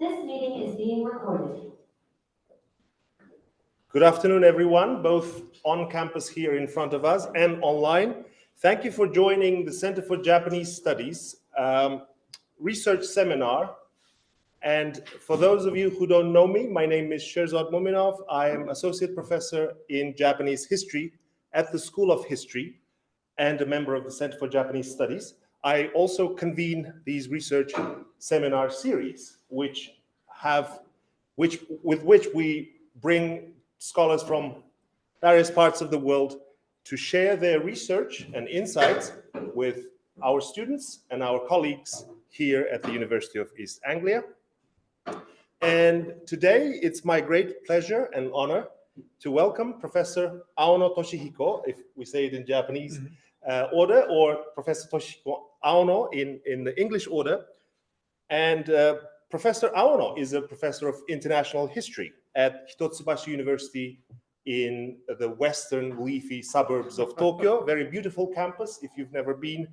This meeting is being recorded. Good afternoon, everyone, both on campus here in front of us and online. Thank you for joining the Center for Japanese Studies research seminar. And for those of you who don't know me, my name is Sherzad Muminov. I am Associate Professor in Japanese History at the School of History and a member of the Center for Japanese Studies. I also convene these research seminar series, with which we bring scholars from various parts of the world to share their research and insights with our students and our colleagues here at the University of East Anglia. And today it's my great pleasure and honor to welcome Professor Aono Toshihiko, if we say it in Japanese order, or Professor Toshihiko Aono in the English order. And Professor Aono is a professor of international history at Hitotsubashi University in the western leafy suburbs of Tokyo. Very beautiful campus. If you've never been,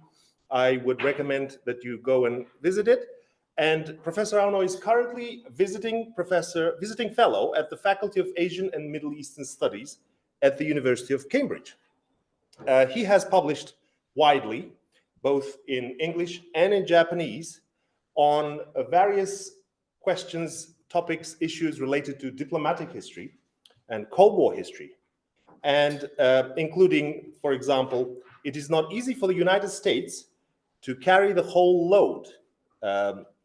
I would recommend that you go and visit it. And Professor Aono is currently visiting fellow at the Faculty of Asian and Middle Eastern Studies at the University of Cambridge. He has published widely, both in English and in Japanese, on various questions, topics, issues related to diplomatic history and Cold War history, and including, for example, it is not easy for the United States to carry the whole load.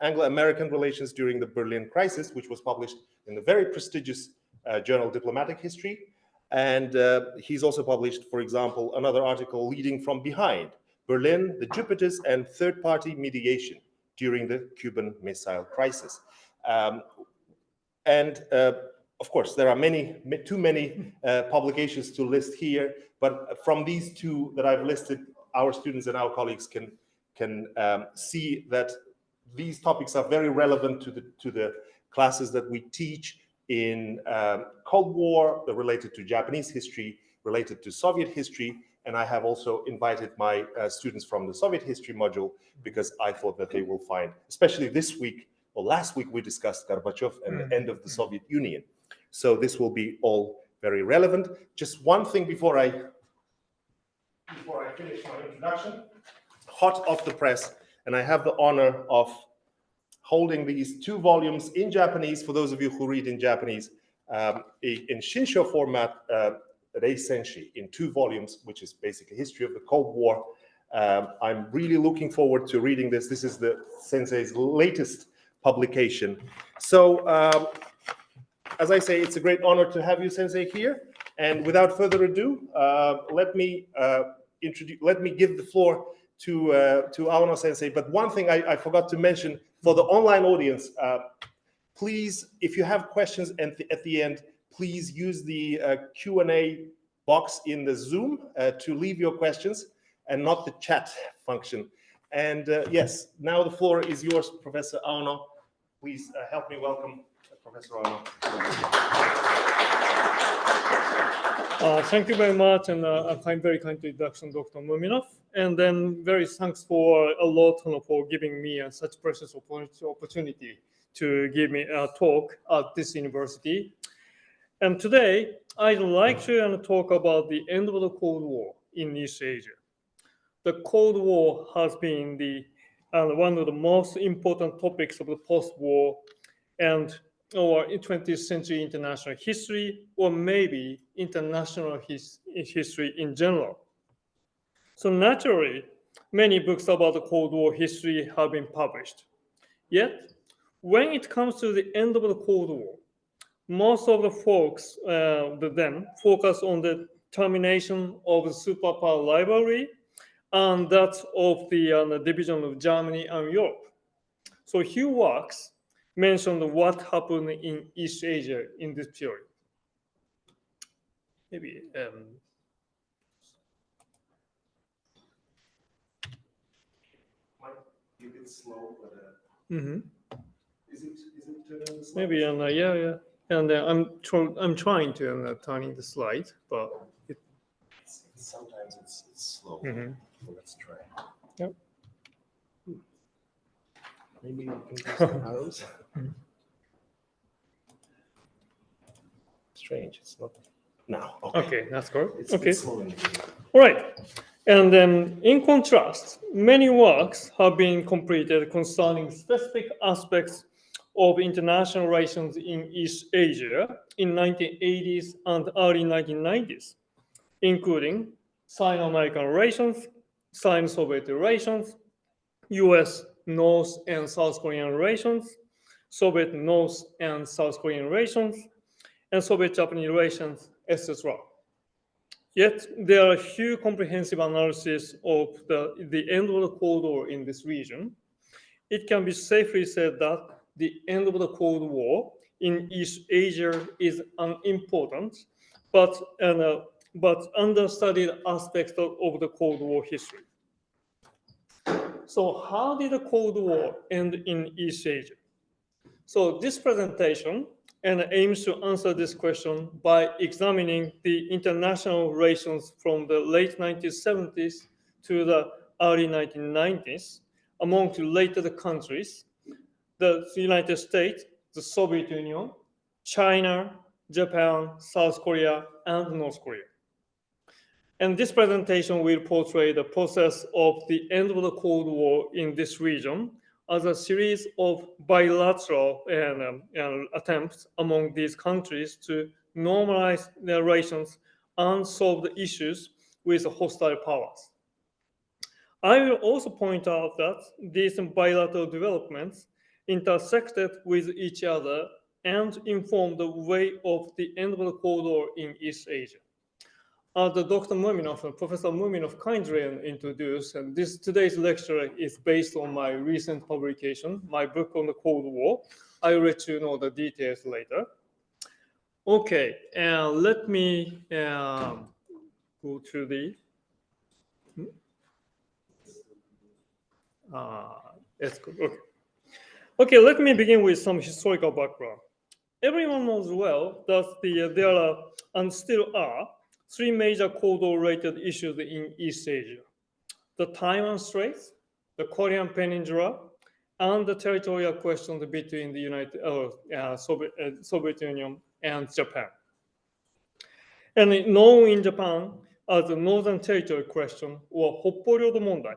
Anglo-American Relations during the Berlin Crisis, which was published in the very prestigious journal Diplomatic History. And he's also published, for example, another article, Leading from Behind, Berlin, the Jupiters, and Third-Party Mediation during the Cuban Missile Crisis. Of course, there are too many publications to list here, but from these two that I've listed, our students and our colleagues can see that these topics are very relevant to the classes that we teach in Cold War, related to Japanese history, related to Soviet history, and I have also invited my students from the Soviet history module because I thought that they will find, especially this week, or last week we discussed Gorbachev and the end of the Soviet Union. So this will be all very relevant. Just one thing before I finish my introduction, hot off the press, and I have the honor of holding these two volumes in Japanese, for those of you who read in Japanese, in Shinsha format, Reisenshi, in 2 volumes, which is basically history of the Cold War. I'm really looking forward to reading this. This is the sensei's latest publication. So, as I say, it's a great honor to have you, sensei, here. And without further ado, let me give the floor to Aono sensei. But one thing I forgot to mention for the online audience, please, if you have questions at the end, please use the Q&A box in the Zoom to leave your questions and not the chat function. And yes, now the floor is yours, Professor Aono. Please help me welcome Professor Aono. Thank you very much, and very kind introduction, Dr. Muminov. And then very thanks for a lot for giving me such precious opportunity to give me a talk at this university. And today, I'd like to talk about the end of the Cold War in East Asia. The Cold War has been one of the most important topics of the post-war and or in 20th century international history, or maybe international history in general. So naturally, many books about the Cold War history have been published. Yet, when it comes to the end of the Cold War, most of the folks then focus on the termination of the superpower rivalry and that of the division of Germany and Europe. So Hugh Wax mentioned what happened in East Asia in this period. Maybe might be a bit slow, but is it turning the slide? Maybe yeah. And I'm trying to turning the slide, but sometimes it's slow. So let's try. Yep. Maybe you can use the arrows. strange. It's not now. Okay. Okay, that's correct. It's Okay. slow in the beginning. All right. And then, in contrast, many works have been completed concerning specific aspects of international relations in East Asia in 1980s and early 1990s, including Sino-American relations, Sino-Soviet relations, US North and South Korean relations, Soviet North and South Korean relations, and Soviet-Japanese relations, etc. Yet, there are few comprehensive analyses of the end of the Cold War in this region. It can be safely said that the end of the Cold War in East Asia is an important but understudied aspect of the Cold War history. So how did the Cold War end in East Asia? So this presentation aims to answer this question by examining the international relations from the late 1970s to the early 1990s among related countries, the United States, the Soviet Union, China, Japan, South Korea, and North Korea. And this presentation will portray the process of the end of the Cold War in this region as a series of bilateral attempts among these countries to normalize their relations and solve the issues with hostile powers. I will also point out that these bilateral developments intersected with each other and informed the way of the end of the Cold War in East Asia. Dr. Muminov and Professor Muminov kindly introduced, and today's lecture is based on my recent publication, my book on the Cold War. I will let you know the details later. Okay, let me go to the. That's good. Okay. Okay, let me begin with some historical background. Everyone knows well that there are and still are three major Cold War-related issues in East Asia: the Taiwan Straits, the Korean Peninsula, and the territorial question between the Soviet Union and Japan. And known in Japan as the Northern Territory question or Hopporyodo Mondai.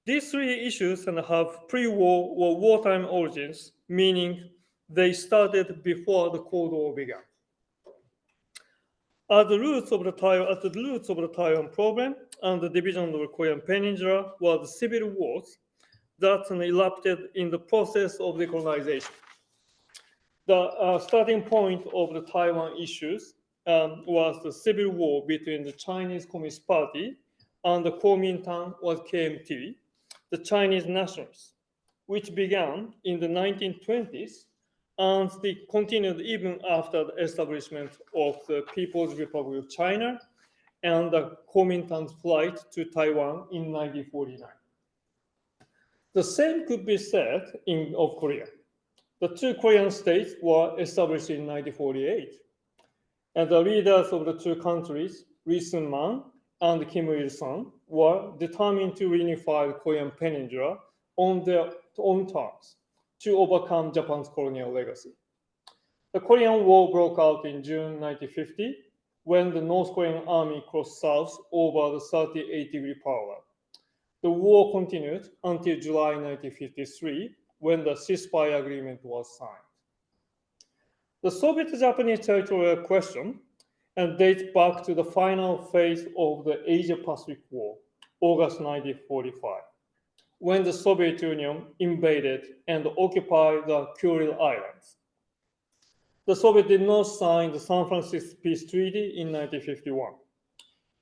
These three issues have pre-war or wartime origins, meaning they started before the Cold War began. At the roots of the Taiwan problem and the division of the Korean Peninsula were the civil wars that erupted in the process of decolonization. The starting point of the Taiwan issues was the civil war between the Chinese Communist Party and the Kuomintang or KMT, the Chinese nationalists, which began in the 1920s and they continued even after the establishment of the People's Republic of China and the Kuomintang's flight to Taiwan in 1949. The same could be said of Korea. The two Korean states were established in 1948, and the leaders of the two countries, Lee Sun-man and Kim Il-sung, were determined to reunify the Korean Peninsula on their own terms to overcome Japan's colonial legacy. The Korean War broke out in June 1950 when the North Korean army crossed south over the 38-degree parallel. The war continued until July 1953 when the ceasefire agreement was signed. The Soviet-Japanese territorial question dates back to the final phase of the Asia-Pacific War, August 1945, when the Soviet Union invaded and occupied the Kuril Islands. The Soviet did not sign the San Francisco Peace Treaty in 1951.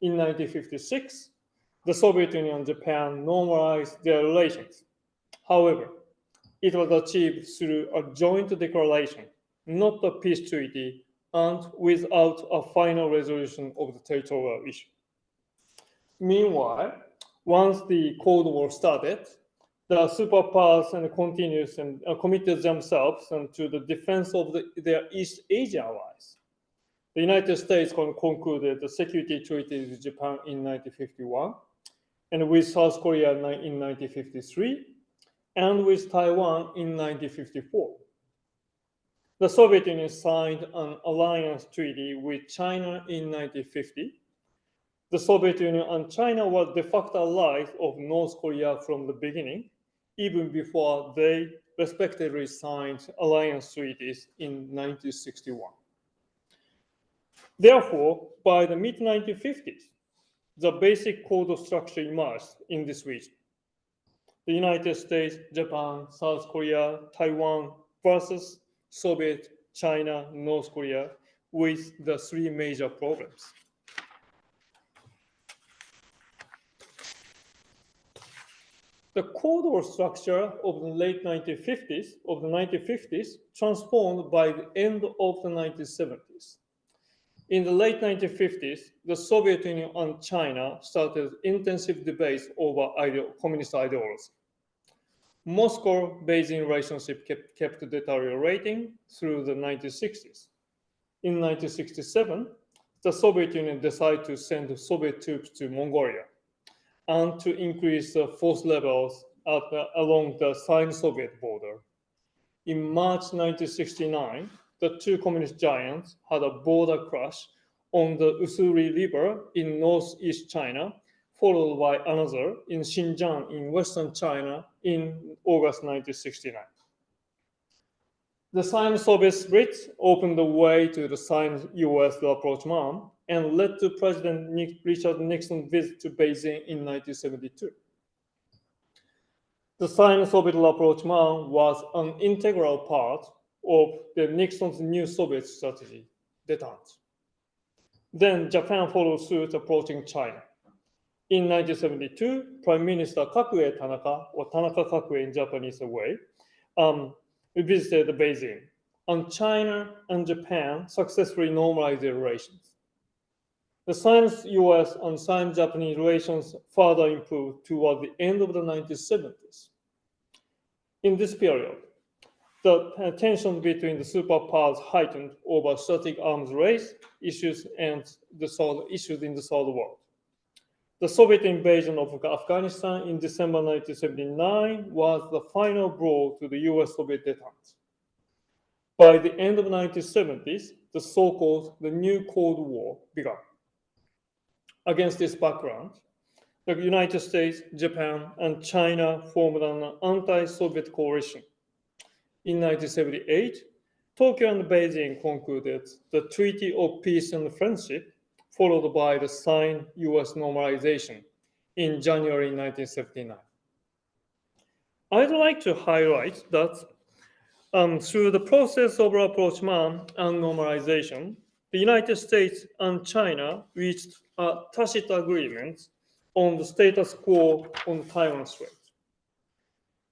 In 1956, the Soviet Union and Japan normalized their relations. However, it was achieved through a joint declaration, not a peace treaty, and without a final resolution of the territorial issue. Meanwhile, once the Cold War started, the superpowers committed themselves to the defense of their East Asia allies. The United States concluded the security treaty with Japan in 1951, and with South Korea in 1953, and with Taiwan in 1954. The Soviet Union signed an alliance treaty with China in 1950. The Soviet Union and China were de facto allies of North Korea from the beginning, even before they respectively signed alliance treaties in 1961. Therefore, by the mid-1950s, the basic code of structure emerged in this region. The United States, Japan, South Korea, Taiwan versus Soviet, China, North Korea, with the three major problems. The code or structure of the late 1950s, transformed by the end of the 1970s. In the late 1950s, the Soviet Union and China started intensive debates over communist ideology. Moscow-Beijing relationship kept deteriorating through the 1960s. In 1967, the Soviet Union decided to send Soviet troops to Mongolia and to increase the force levels along the Sino-Soviet border. In March 1969, the two communist giants had a border crash on the Ussuri River in northeast China, followed by another in Xinjiang in western China in August 1969. The Sino-Soviet split opened the way to the Sino-US rapprochement and led to President Richard Nixon's visit to Beijing in 1972. The Sino-Soviet rapprochement was an integral part of the Nixon's new Soviet strategy, détente. Then Japan followed suit, approaching China. In 1972, Prime Minister Kakue Tanaka, or Tanaka Kakue in Japanese way, visited Beijing, and China and Japan successfully normalized their relations. The Sino-US and Sino-Japanese relations further improved toward the end of the 1970s. In this period, the tension between the superpowers heightened over strategic arms race issues and the issues in the Third World. The Soviet invasion of Afghanistan in December 1979 was the final blow to the US-Soviet détente. By the end of the 1970s, the so-called the New Cold War began. Against this background, the United States, Japan, and China formed an anti-Soviet coalition. In 1978, Tokyo and Beijing concluded the Treaty of Peace and Friendship, followed by the Sino-US normalization in January 1979. I'd like to highlight that through the process of rapprochement and normalization, the United States and China reached a tacit agreement on the status quo on Taiwan Strait.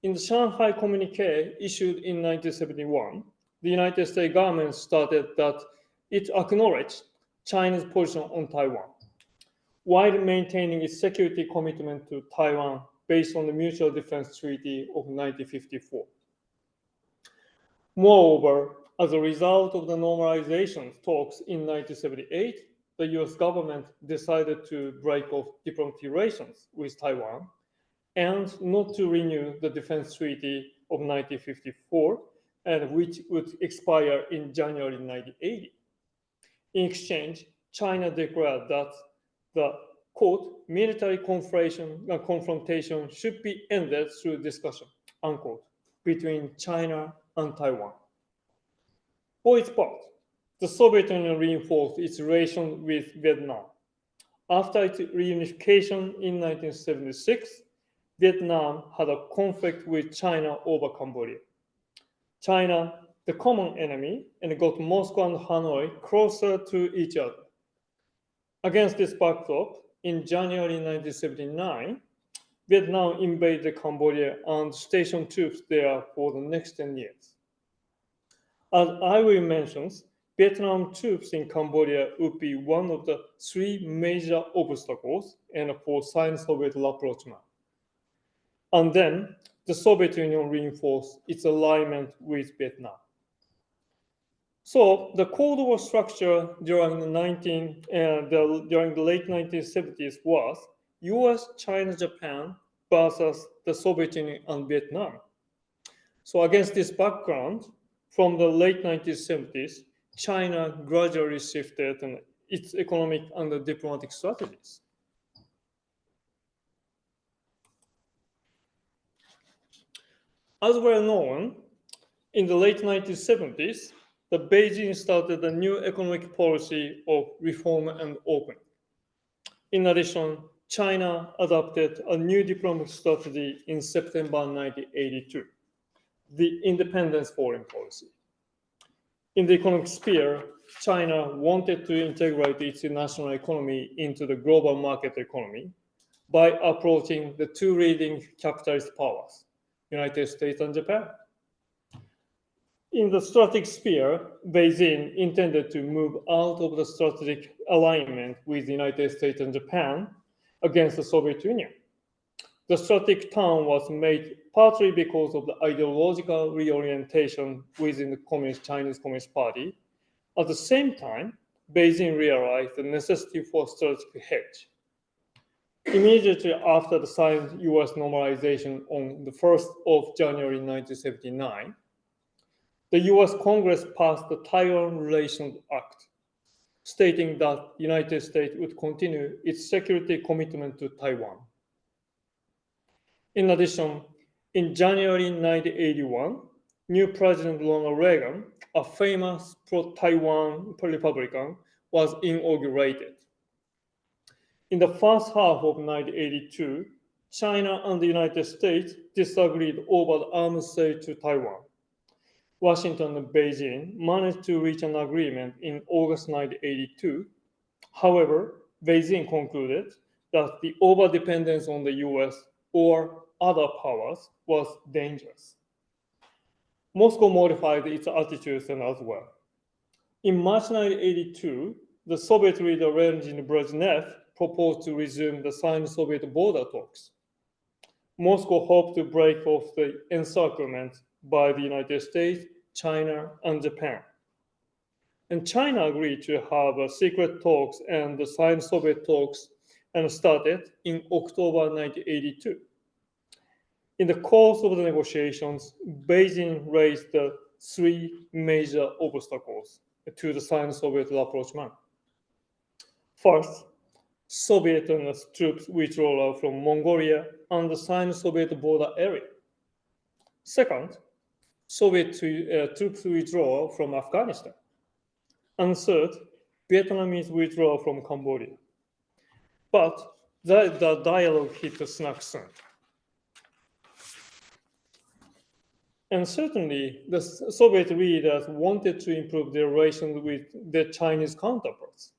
In the Shanghai Communique issued in 1971, the United States government stated that it acknowledged China's position on Taiwan, while maintaining its security commitment to Taiwan based on the Mutual Defense Treaty of 1954. Moreover, as a result of the normalization talks in 1978, the US government decided to break off diplomatic relations with Taiwan and not to renew the Defense Treaty of 1954, and which would expire in January 1980. In exchange, China declared that the, quote, military confrontation should be ended through discussion, unquote, between China and Taiwan. For its part, the Soviet Union reinforced its relations with Vietnam. After its reunification in 1976, Vietnam had a conflict with China over Cambodia. China, the common enemy, and got Moscow and Hanoi closer to each other. Against this backdrop, in January 1979, Vietnam invaded Cambodia and stationed troops there for the next 10 years. As I will mention, Vietnam troops in Cambodia would be one of the three major obstacles for Sino-Soviet rapprochement. And then the Soviet Union reinforced its alignment with Vietnam. So the Cold War structure during the late 1970s was US, China, Japan versus the Soviet Union and Vietnam. So against this background, from the late 1970s, China gradually shifted its economic and diplomatic strategies. As well known, in the late 1970s, the Beijing started a new economic policy of reform and opening. In addition, China adopted a new diplomatic strategy in September 1982, the independence foreign policy. In the economic sphere, China wanted to integrate its national economy into the global market economy by approaching the two leading capitalist powers, United States and Japan. In the strategic sphere, Beijing intended to move out of the strategic alignment with the United States and Japan against the Soviet Union. The strategic turn was made partly because of the ideological reorientation within the Chinese Communist Party. At the same time, Beijing realized the necessity for strategic hedge. Immediately after the signed US normalization on the 1st of January 1979, the US Congress passed the Taiwan Relations Act, stating that the United States would continue its security commitment to Taiwan. In addition, in January 1981, new President Ronald Reagan, a famous pro-Taiwan Republican, was inaugurated. In the first half of 1982, China and the United States disagreed over the arms sale to Taiwan. Washington and Beijing managed to reach an agreement in August 1982. However, Beijing concluded that the overdependence on the US or other powers was dangerous. Moscow modified its attitudes as well. In March 1982, the Soviet leader Leonid Brezhnev proposed to resume the Sino-Soviet border talks. Moscow hoped to break off the encirclement by the United States, China, and Japan. And China agreed to have secret talks and the Sino-Soviet talks and started in October 1982. In the course of the negotiations, Beijing raised the three major obstacles to the Sino-Soviet rapprochement. First, Soviet troops withdrawal from Mongolia and the Sino-Soviet border area. Second, Soviet troops withdrawal from Afghanistan. And third, Vietnamese withdrawal from Cambodia. But the dialogue hit a snag soon. And certainly, the Soviet leaders wanted to improve their relations with their Chinese counterparts.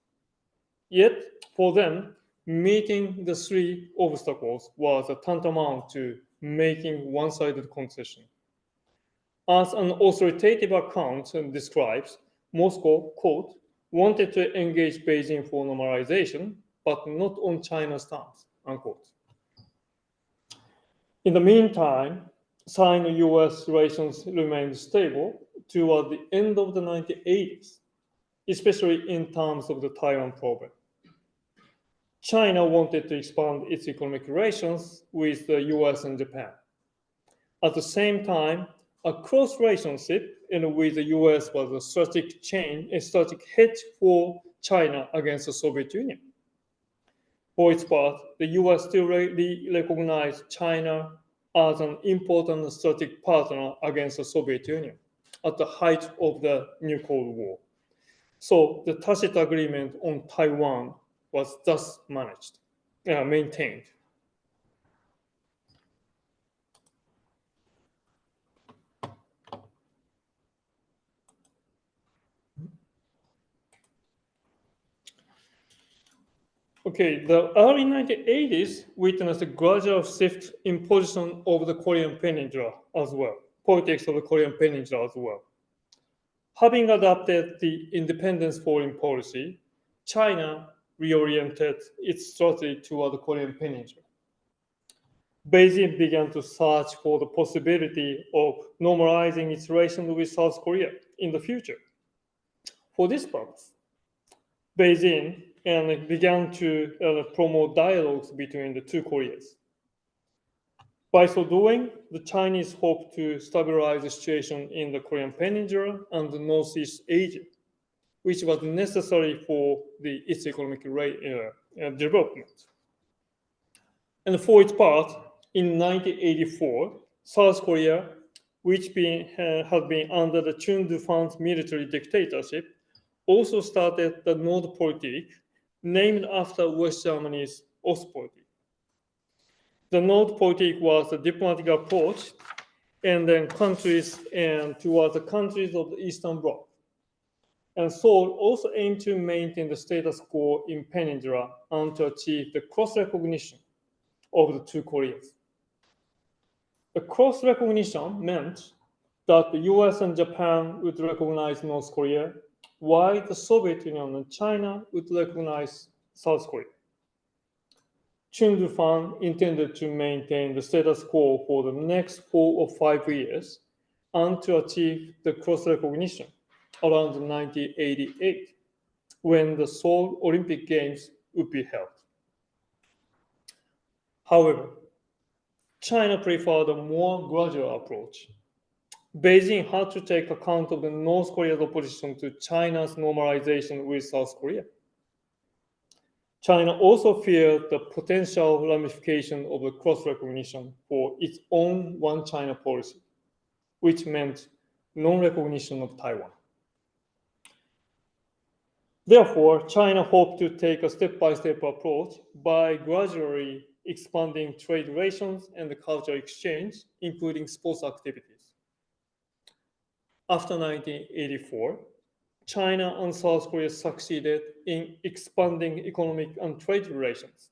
Yet, for them, meeting the three obstacles was tantamount to making one-sided concession. As an authoritative account describes, Moscow, quote, wanted to engage Beijing for normalization, but not on China's terms, unquote. In the meantime, Sino-US relations remained stable toward the end of the 1980s, especially in terms of the Taiwan problem. China wanted to expand its economic relations with the US and Japan. At the same time, a close relationship with the US was a strategic hedge for China against the Soviet Union. For its part, the US still recognized China as an important strategic partner against the Soviet Union at the height of the New Cold War. So the tacit agreement on Taiwan was thus maintained. Okay, the early 1980s witnessed a gradual shift in position of the Korean Peninsula as well, politics of the Korean Peninsula as well. Having adopted the independence foreign policy, China reoriented its strategy toward the Korean Peninsula. Beijing began to search for the possibility of normalizing its relations with South Korea in the future. For this purpose, Beijing began to promote dialogues between the two Koreas. By so doing, the Chinese hope to stabilize the situation in the Korean Peninsula and the Northeast Asia, which was necessary for its economic development. And for its part, in 1984, South Korea, which had been under the Chun Doo-hwan's military dictatorship, also started the Nordpolitik, named after West Germany's Ostpolitik. The Nordpolitik was a diplomatic approach and then towards the countries of the Eastern Bloc. And Seoul also aimed to maintain the status quo in Peninsula and to achieve the cross-recognition of the two Koreas. The cross-recognition meant that the US and Japan would recognize North Korea, while the Soviet Union and China would recognize South Korea. Chun Doo-hwan intended to maintain the status quo for the next 4 or 5 years and to achieve the cross-recognition around 1988, when the Seoul Olympic Games would be held. However, China preferred a more gradual approach. Beijing had to take account of the North Korea's opposition to China's normalization with South Korea. China also feared the potential ramification of the cross-recognition for its own one China policy, which meant non-recognition of Taiwan. Therefore, China hoped to take a step-by-step approach by gradually expanding trade relations and the cultural exchange, including sports activities. After 1984, China and South Korea succeeded in expanding economic and trade relations.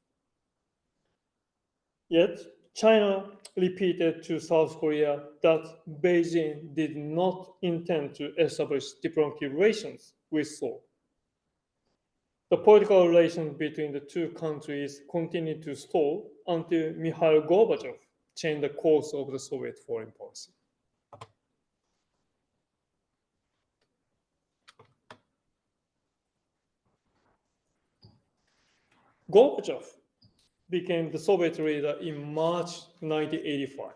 Yet, China repeated to South Korea that Beijing did not intend to establish diplomatic relations with Seoul. The political relations between the two countries continued to stall until Mikhail Gorbachev changed the course of the Soviet foreign policy. Gorbachev became the Soviet leader in March 1985.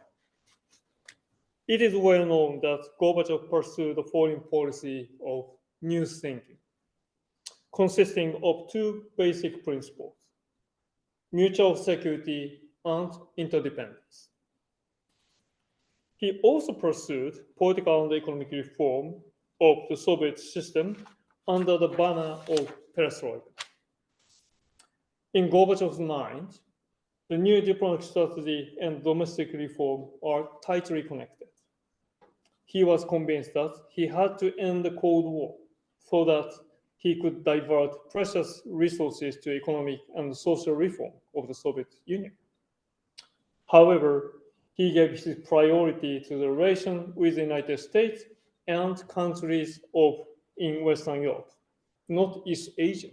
It is well known that Gorbachev pursued a foreign policy of new thinking, consisting of two basic principles: mutual security and interdependence. He also pursued political and economic reform of the Soviet system under the banner of perestroika. In Gorbachev's mind, the new diplomatic strategy and domestic reform are tightly connected. He was convinced that he had to end the Cold War so that he could divert precious resources to economic and social reform of the Soviet Union. However, he gave his priority to the relation with the United States and countries in Western Europe, not East Asia.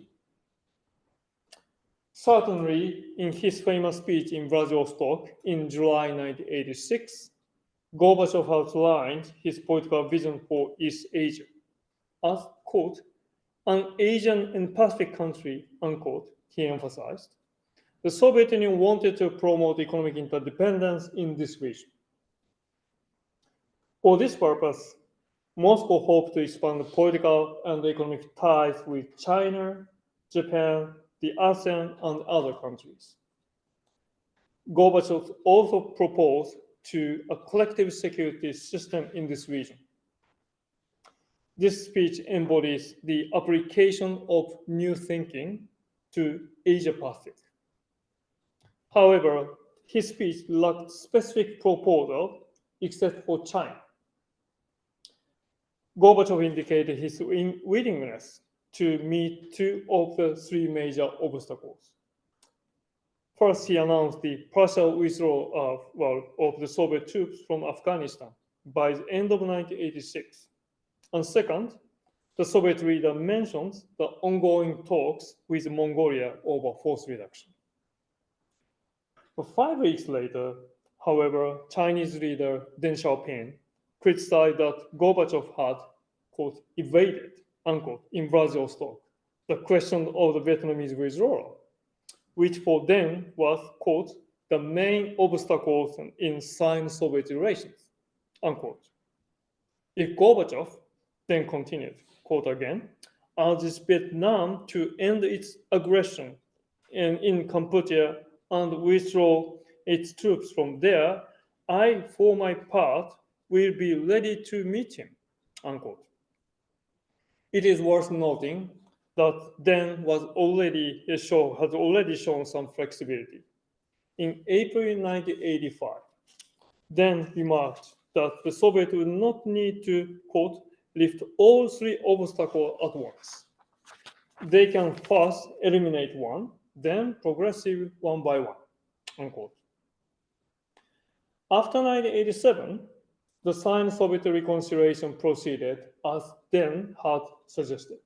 Certainly, in his famous speech in Vladivostok in July 1986, Gorbachev outlined his political vision for East Asia as, quote, an Asian and Pacific country, unquote, he emphasized. The Soviet Union wanted to promote economic interdependence in this region. For this purpose, Moscow hoped to expand the political and economic ties with China, Japan, the ASEAN, and other countries. Gorbachev also proposed a collective security system in this region. This speech embodies the application of new thinking to Asia-Pacific. However, his speech lacked specific proposal except for China. Gorbachev indicated his willingness to meet two of the three major obstacles. First, he announced the partial withdrawal of the Soviet troops from Afghanistan by the end of 1986. And second, the Soviet leader mentions the ongoing talks with Mongolia over force reduction. But 5 weeks later, however, Chinese leader Deng Xiaoping criticized that Gorbachev had, quote, evaded, unquote, in Vladivostok, the question of the Vietnamese withdrawal, which for them was, quote, the main obstacles in Sino-Soviet relations, unquote. If Gorbachev then continued, quote again, urges Vietnam to end its aggression in Cambodia and withdraw its troops from there, I, for my part, will be ready to meet him, unquote. It is worth noting that Deng had already shown some flexibility. In April 1985, Deng remarked that the Soviet would not need to, quote, lift all three obstacles at once. They can first eliminate one, then progressive one by one, unquote. After 1987, the Sino-Soviet reconciliation proceeded as Deng had suggested.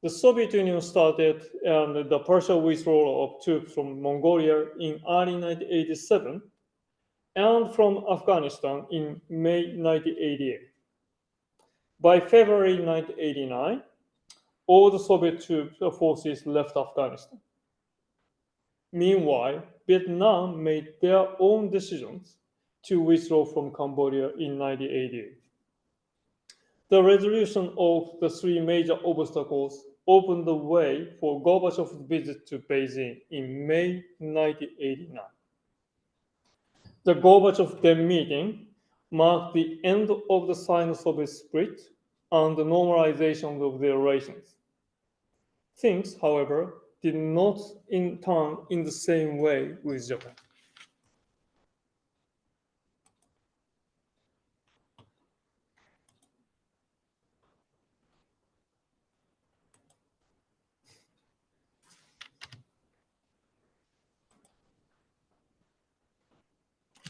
The Soviet Union started the partial withdrawal of troops from Mongolia in early 1987 and from Afghanistan in May 1988. By February 1989, all the Soviet forces left Afghanistan. Meanwhile, Vietnam made their own decisions to withdraw from Cambodia in 1988. The resolution of the three major obstacles opened the way for Gorbachev's visit to Beijing in May 1989. The Gorbachev-Deng meeting marked the end of the Sino-Soviet split and the normalization of their relations. Things, however, did not turn in the same way with Japan.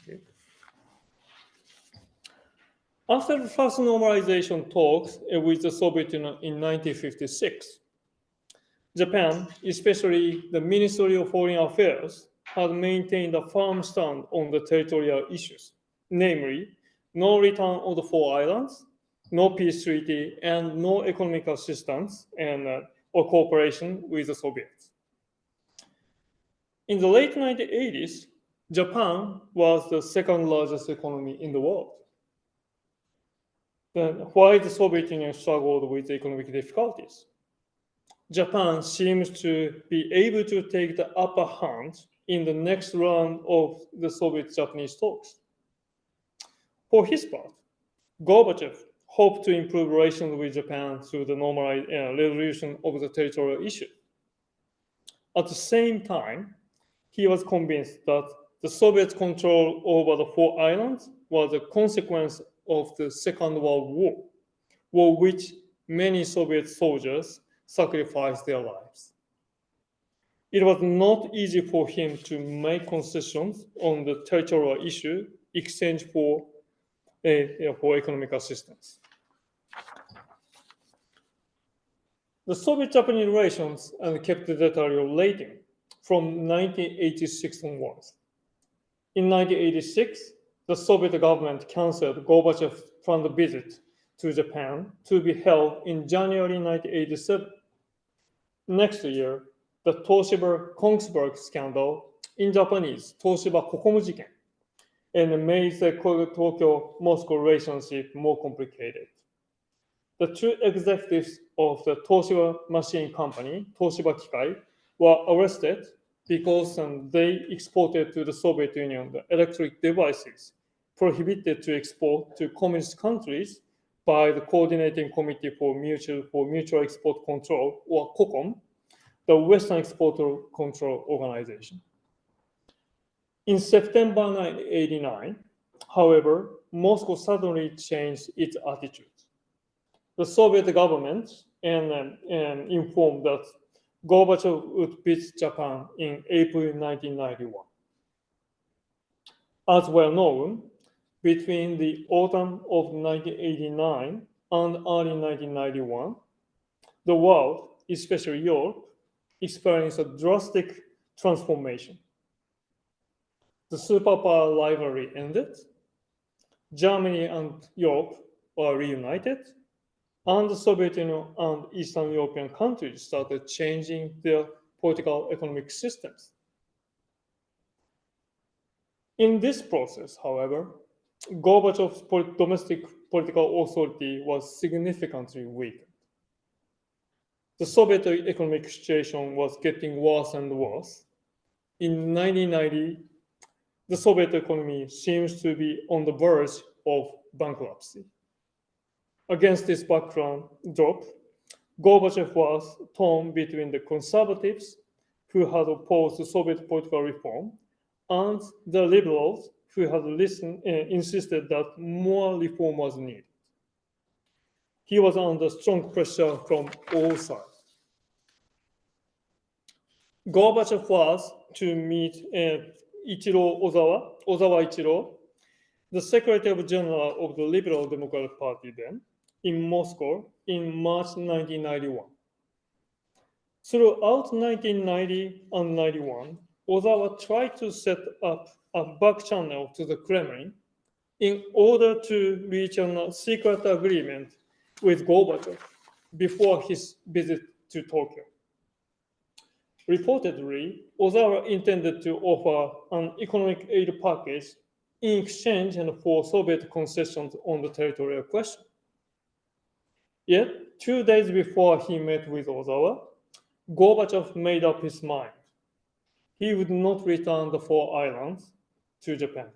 Okay. After the first normalization talks with the Soviet Union in 1956, Japan, especially the Ministry of Foreign Affairs, had maintained a firm stand on the territorial issues, namely, no return of the four islands, no peace treaty, and no economic assistance or cooperation with the Soviets. In the late 1980s, Japan was the second largest economy in the world. Then, while the Soviet Union struggled with economic difficulties, Japan seems to be able to take the upper hand in the next round of the Soviet-Japanese talks. For his part, Gorbachev hoped to improve relations with Japan through the resolution of the territorial issue. At the same time, he was convinced that the Soviet control over the four islands was a consequence of the Second World War, for which many Soviet soldiers sacrificed their lives. It was not easy for him to make concessions on the territorial issue in exchange for economic assistance. The Soviet-Japanese relations kept deteriorating from 1986 onwards. In 1986, the Soviet government canceled Gorbachev's planned visit to Japan to be held in January 1987. Next year, the Toshiba Kongsberg scandal, in Japanese, Toshiba Kokomu jiken, and made the Tokyo-Moscow relationship more complicated. The two executives of the Toshiba machine company, Toshiba Kikai, were arrested because they exported to the Soviet Union the electric devices prohibited to export to communist countries by the Coordinating Committee for Mutual Export Control, or COCOM, the Western Exporter Control Organization. In September 1989, however, Moscow suddenly changed its attitude. The Soviet government informed that Gorbachev would visit Japan in April 1991. As well known, between the autumn of 1989 and early 1991, the world, especially Europe, experienced a drastic transformation. The superpower rivalry ended, Germany and Europe were reunited, and the Soviet Union and Eastern European countries started changing their political economic systems. In this process, however, Gorbachev's domestic political authority was significantly weakened. The Soviet economic situation was getting worse and worse. In 1990, the Soviet economy seems to be on the verge of bankruptcy. Against this backdrop, Gorbachev was torn between the conservatives who had opposed Soviet political reform and the liberals who had insisted that more reform was needed. He was under strong pressure from all sides. Gorbachev was to meet Ozawa Ichiro, the Secretary General of the Liberal Democratic Party then, in Moscow in March 1991. Throughout 1990 and 91, Ozawa tried to set up a back channel to the Kremlin in order to reach a secret agreement with Gorbachev before his visit to Tokyo. Reportedly, Ozawa intended to offer an economic aid package in exchange for Soviet concessions on the territorial question. Yet, 2 days before he met with Ozawa, Gorbachev made up his mind. He would not return the 4 islands to Japan.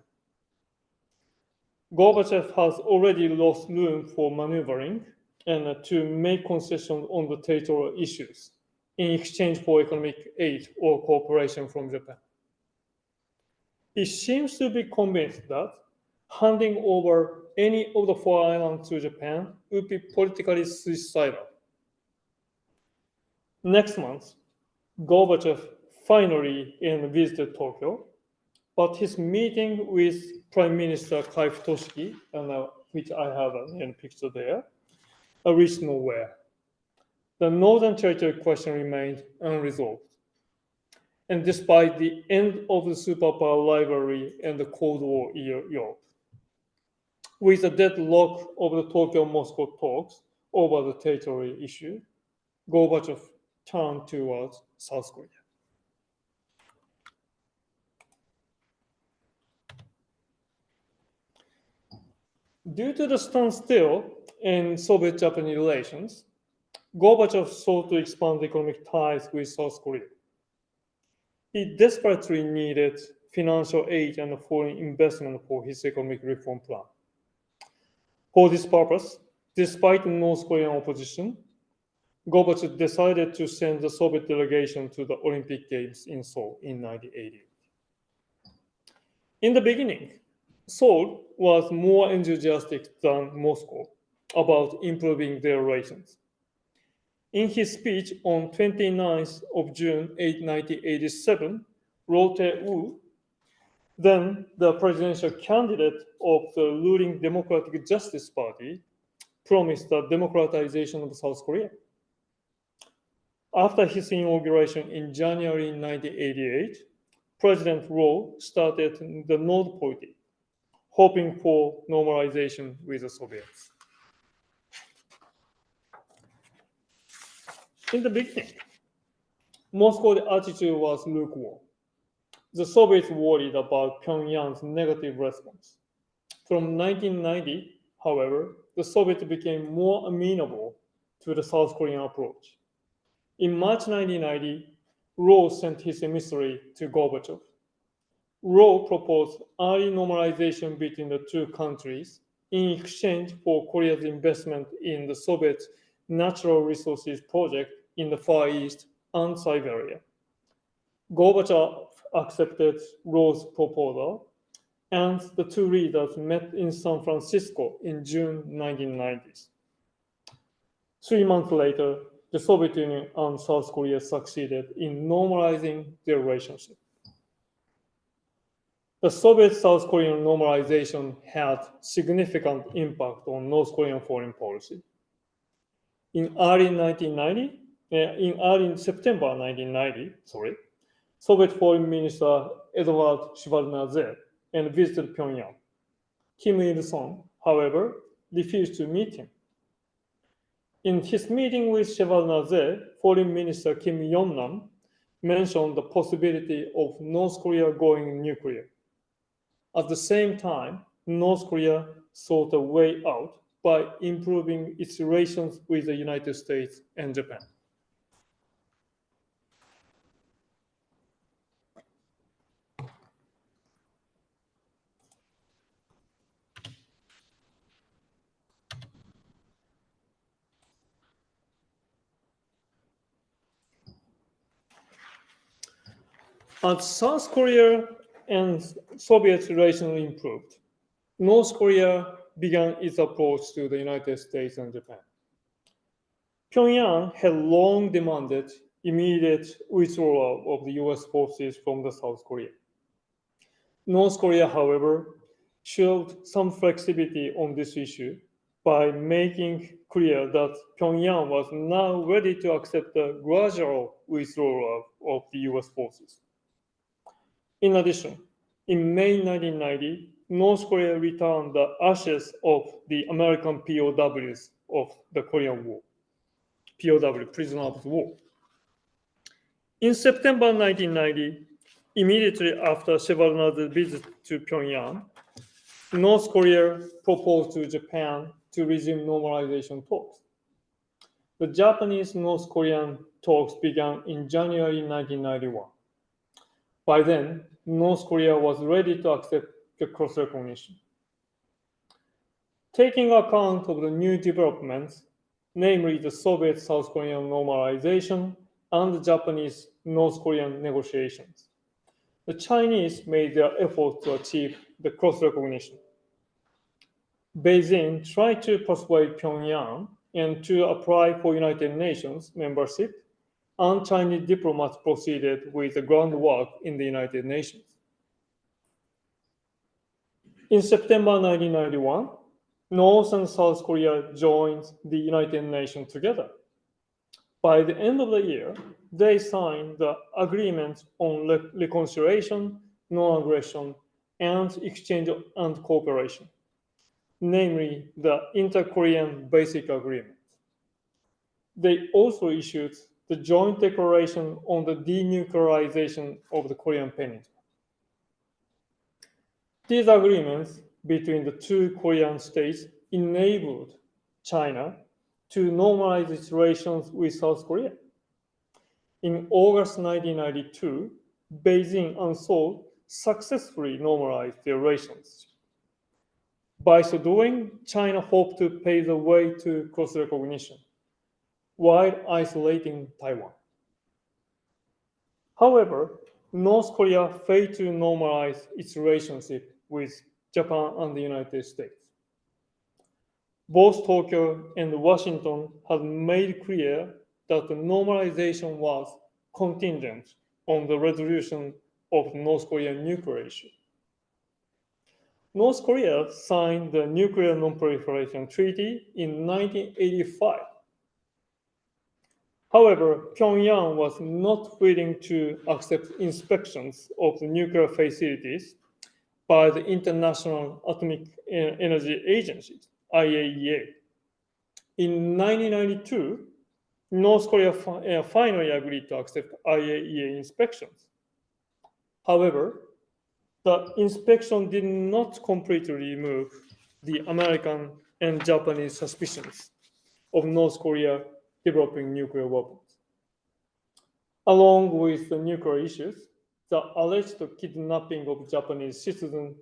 Gorbachev has already lost room for maneuvering and to make concessions on the territorial issues in exchange for economic aid or cooperation from Japan. He seems to be convinced that handing over any of the 4 islands to Japan would be politically suicidal. Next month, Gorbachev finally visited Tokyo, but his meeting with Prime Minister Kaif Toshiki, which I have a picture there, reached nowhere. The Northern Territory question remained unresolved. And despite the end of the superpower rivalry and the Cold War Europe, with the deadlock of the Tokyo-Moscow talks over the territory issue, Gorbachev turned towards South Korea. Due to the standstill in Soviet-Japanese relations, Gorbachev sought to expand economic ties with South Korea. He desperately needed financial aid and foreign investment for his economic reform plan. For this purpose, despite North Korean opposition, Gorbachev decided to send the Soviet delegation to the Olympic Games in Seoul in 1988. In the beginning, Seoul was more enthusiastic than Moscow about improving their relations. In his speech on 29th of June 1987, Roh Tae-woo, then the presidential candidate of the ruling Democratic Justice Party, promised the democratization of South Korea. After his inauguration in January 1988, President Roh started the Nord policy, hoping for normalization with the Soviets. In the beginning, Moscow's attitude was lukewarm. The Soviets worried about Pyongyang's negative response. From 1990, however, the Soviets became more amenable to the South Korean approach. In March 1990, Roh sent his emissary to Gorbachev. Roh proposed early normalization between the two countries in exchange for Korea's investment in the Soviet natural resources project in the Far East and Siberia. Gorbachev accepted Roh's proposal, and the two leaders met in San Francisco in June 1990s. 3 months later, the Soviet Union and South Korea succeeded in normalizing their relationship. The Soviet-South Korean normalization had significant impact on North Korean foreign policy. In early September 1990, Soviet Foreign Minister Edward Shevardnadze visited Pyongyang. Kim Il-sung, however, refused to meet him. In his meeting with Shevardnadze, Foreign Minister Kim Yong-nam mentioned the possibility of North Korea going nuclear. At the same time, North Korea sought a way out by improving its relations with the United States and Japan. As South Korea and Soviet relations improved, North Korea began its approach to the United States and Japan. Pyongyang had long demanded immediate withdrawal of the US forces from the South Korea. North Korea, however, showed some flexibility on this issue by making clear that Pyongyang was now ready to accept the gradual withdrawal of the US forces. In addition, in May 1990, North Korea returned the ashes of the American POWs of the Korean War. POW, prisoner of war. In September 1990, immediately after Shevardnadze's visit to Pyongyang, North Korea proposed to Japan to resume normalization talks. The Japanese-North Korean talks began in January 1991. By then, North Korea was ready to accept the cross-recognition. Taking account of the new developments, namely the Soviet-South Korean normalization and the Japanese-North Korean negotiations, the Chinese made their efforts to achieve the cross-recognition. Beijing tried to persuade Pyongyang and to apply for United Nations membership, and Chinese diplomats proceeded with the groundwork in the United Nations. In September 1991, North and South Korea joined the United Nations together. By the end of the year, they signed the agreement on reconciliation, non-aggression, and exchange and cooperation, namely the Inter-Korean Basic Agreement. They also issued the Joint Declaration on the Denuclearization of the Korean Peninsula. These agreements between the two Korean states enabled China to normalize its relations with South Korea. In August 1992, Beijing and Seoul successfully normalized their relations. By so doing, China hoped to pave the way to cross-recognition while isolating Taiwan. However, North Korea failed to normalize its relationship with Japan and the United States. Both Tokyo and Washington had made clear that the normalization was contingent on the resolution of the North Korean nuclear issue. North Korea signed the Nuclear Non-Proliferation Treaty in 1985. However, Pyongyang was not willing to accept inspections of the nuclear facilities by the International Atomic Energy Agency, IAEA. In 1992, North Korea finally agreed to accept IAEA inspections. However, the inspection did not completely remove the American and Japanese suspicions of North Korea developing nuclear weapons. Along with the nuclear issues, the alleged kidnapping of Japanese citizens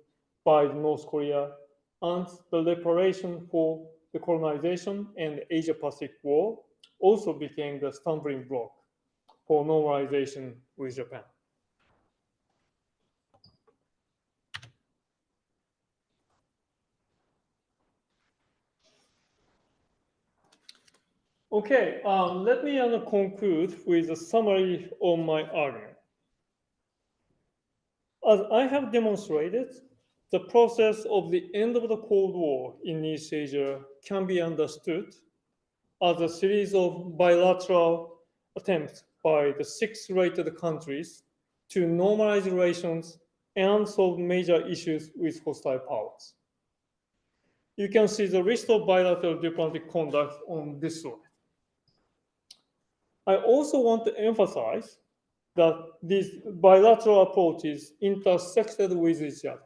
by North Korea and the reparation for the colonization and the Asia-Pacific War also became the stumbling block for normalization with Japan. Okay, let me conclude with a summary of my argument. As I have demonstrated, the process of the end of the Cold War in East Asia can be understood as a series of bilateral attempts by the six related countries to normalize relations and solve major issues with hostile powers. You can see the list of bilateral diplomatic conduct on this slide. I also want to emphasize that these bilateral approaches intersected with each other.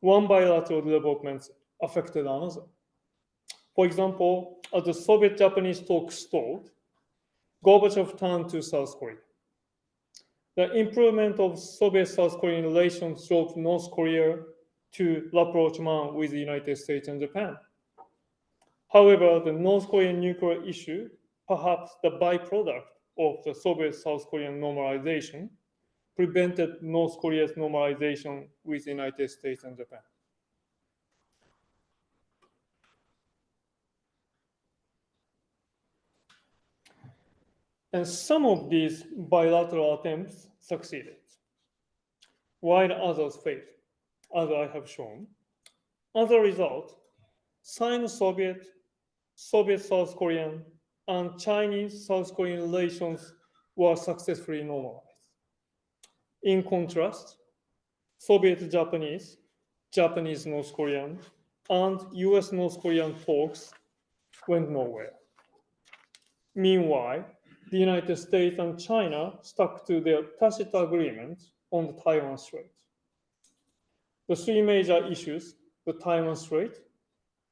one bilateral development affected another. For example, as the Soviet-Japanese talks stalled, Gorbachev turned to South Korea. The improvement of Soviet-South Korean relations drove North Korea to rapprochement with the United States and Japan. However, the North Korean nuclear issue, perhaps the byproduct of the Soviet-South Korean normalization, prevented North Korea's normalization with the United States and Japan. And some of these bilateral attempts succeeded, while others failed, as I have shown. As a result, Sino-Soviet, Soviet-South Korean, and Chinese-South Korean relations were successfully normalized. In contrast, Soviet-Japanese, Japanese-North Korean, and US-North Korean talks went nowhere. Meanwhile, the United States and China stuck to their tacit agreement on the Taiwan Strait. The three major issues, the Taiwan Strait,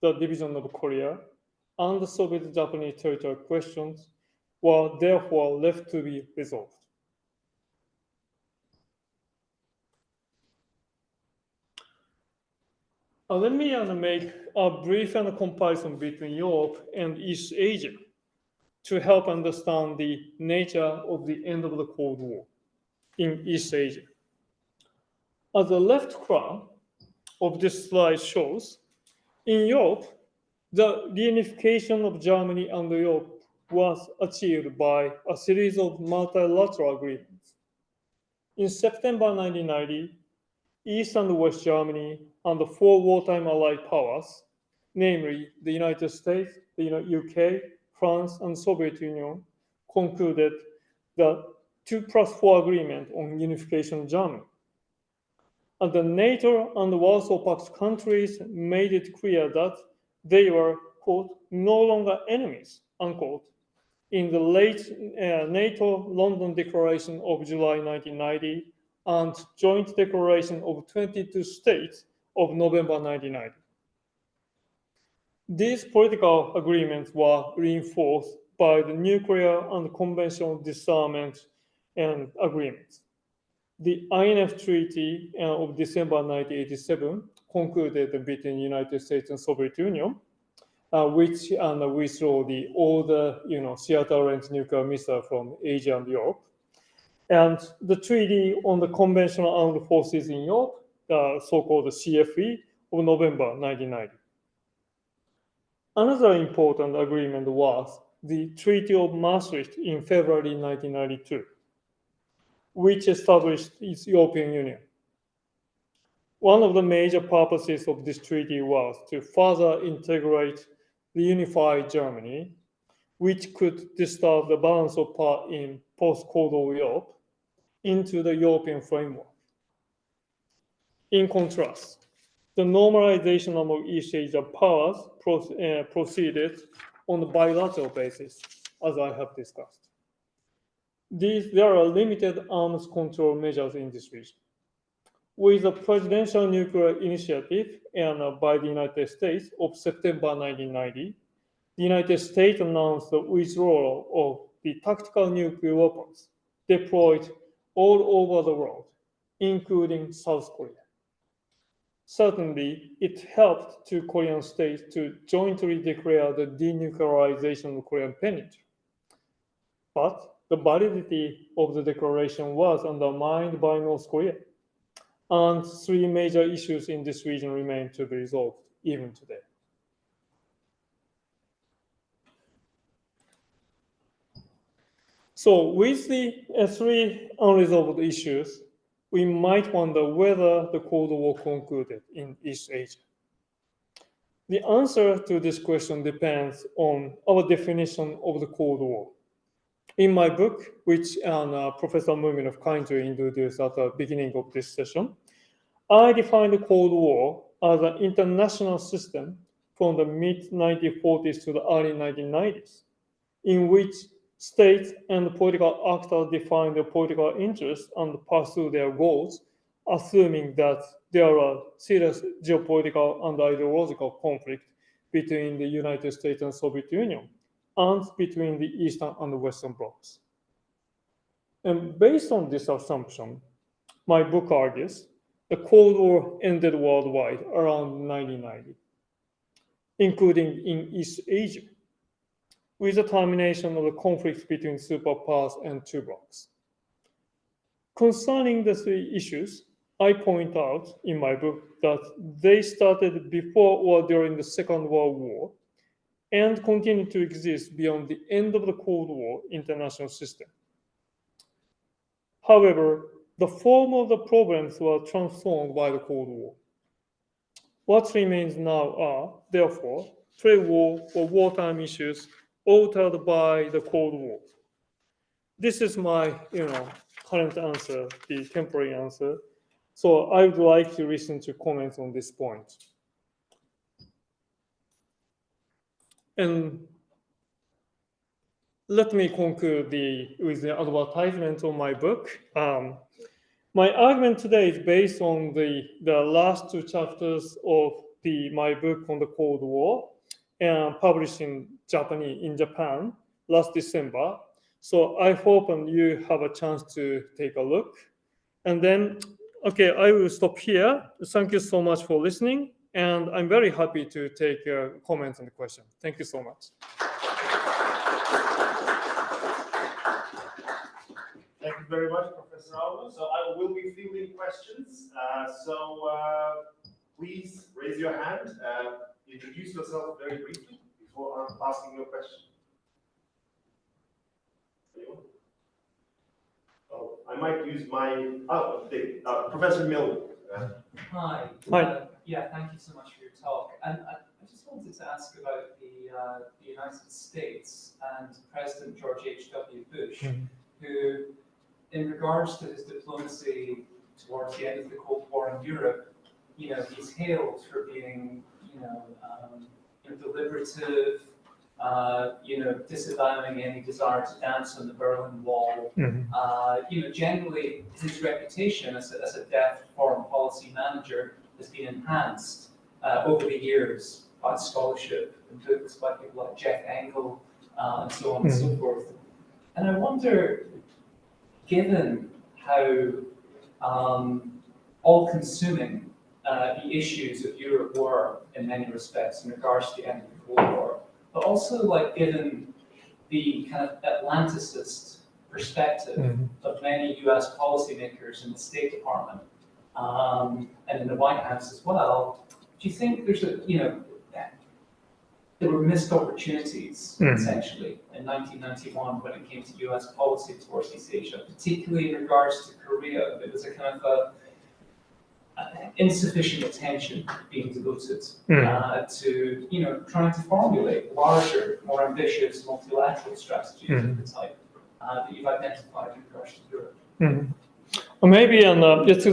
the division of Korea, and the Soviet-Japanese territorial questions, were therefore left to be resolved. Let me make a brief comparison between Europe and East Asia to help understand the nature of the end of the Cold War in East Asia. As the left graph of this slide shows, in Europe, the reunification of Germany and Europe was achieved by a series of multilateral agreements. In September 1990, East and West Germany and the four wartime allied powers, namely the United States, the UK, France, and Soviet Union, concluded the 2+4 agreement on unification of Germany. And the NATO and the Warsaw Pact countries made it clear that they were, quote, no longer enemies, unquote, in the late NATO London Declaration of July 1990 and Joint Declaration of 22 States of November 1990. These political agreements were reinforced by the nuclear and conventional disarmament and agreements. The INF Treaty of December 1987 concluded between the United States and Soviet Union, which withdrew all the Seattle-range nuclear missile from Asia and Europe, and the Treaty on the Conventional Armed Forces in Europe, so-called CFE, of November 1990. Another important agreement was the Treaty of Maastricht in February 1992, which established its European Union. One of the major purposes of this treaty was to further integrate the unified Germany, which could disturb the balance of power in post-Cold War Europe, into the European framework. In contrast, the normalization among East Asia powers proceeded on a bilateral basis, as I have discussed. There are limited arms control measures in this region. With the presidential nuclear initiative by the United States of September 1990, the United States announced the withdrawal of the tactical nuclear weapons deployed all over the world, including South Korea. Certainly, it helped two Korean states to jointly declare the denuclearization of Korean Peninsula. But the validity of the declaration was undermined by North Korea, and three major issues in this region remain to be resolved even today. So with the three unresolved issues, we might wonder whether the Cold War concluded in East Asia. The answer to this question depends on our definition of the Cold War. In my book, which Professor Muminov kindly introduced at the beginning of this session, I define the Cold War as an international system from the mid-1940s to the early 1990s, in which states and political actors define their political interests and pursue their goals assuming that there are serious geopolitical and ideological conflict between the United States and Soviet Union, and between the Eastern and the Western blocs. And based on this assumption, my book argues the Cold War ended worldwide around 1990, including in East Asia, with the termination of the conflicts between superpowers and two blocs. Concerning the three issues, I point out in my book that they started before or during the Second World War and continue to exist beyond the end of the Cold War international system. However, the form of the problems were transformed by the Cold War. What remains now are, therefore, trade war or wartime issues altered by the Cold War. This is my, current answer, the temporary answer. So I would like to listen to comments on this point. And let me conclude with the advertisement of my book. My argument today is based on the last two chapters of my book on the Cold War, and published in Japan last December. So I hope you have a chance to take a look. And then, okay, I will stop here. Thank you so much for listening. And I'm very happy to take comments and questions. Thank you so much. Thank you very much, Professor Aono. So I will be fielding questions. Please raise your hand. Introduce yourself very briefly before asking your question. Anyone? Oh, I might use my, Professor Milne. Hi. Hi. Yeah, thank you so much for your talk. And I just wanted to ask about the United States and President George H.W. Bush, who, in regards to his diplomacy towards the end of the Cold War in Europe, he's hailed for being, deliberative, disavowing any desire to dance on the Berlin Wall. Generally, his reputation as a deft foreign policy manager has been enhanced over the years by scholarship and books by people like Jeff Engel and so on and so forth. And I wonder, given how all-consuming the issues of Europe were in many respects in regards to the end of the Cold War, but also given the kind of Atlanticist perspective of many US policymakers in the State Department and in the White House as well, do you think there's there were missed opportunities essentially in 1991 when it came to US policy towards East Asia, particularly in regards to Korea? There was a kind of insufficient attention being devoted to trying to formulate larger, more ambitious multilateral strategies of the type that you've identified in regards to Europe. Maybe, and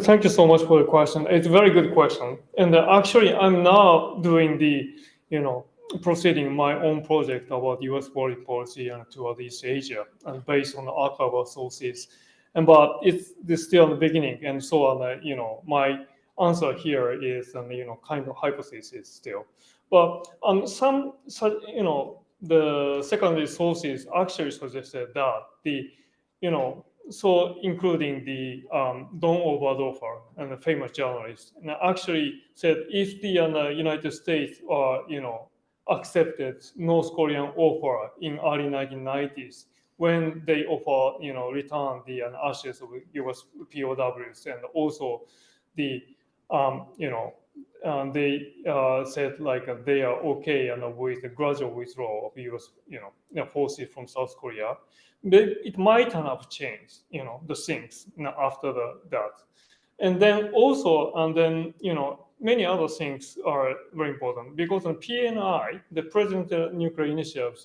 thank you so much for the question. It's a very good question. And actually, I'm now doing proceeding my own project about U.S. foreign policy and toward East Asia, and based on the archival sources. But it's still in the beginning, and so on. My answer here is kind of hypothesis still. But the secondary sources actually suggested that so including the Don Oberdorfer and the famous journalist, and actually said if the United States accepted North Korean offer in early 1990s, when they offer return the ashes of US POWs, and also the they said they are okay with the gradual withdrawal of US forces from South Korea. But it might have changed the things after that. And then many other things are very important, because on PNI, the President Nuclear Initiative,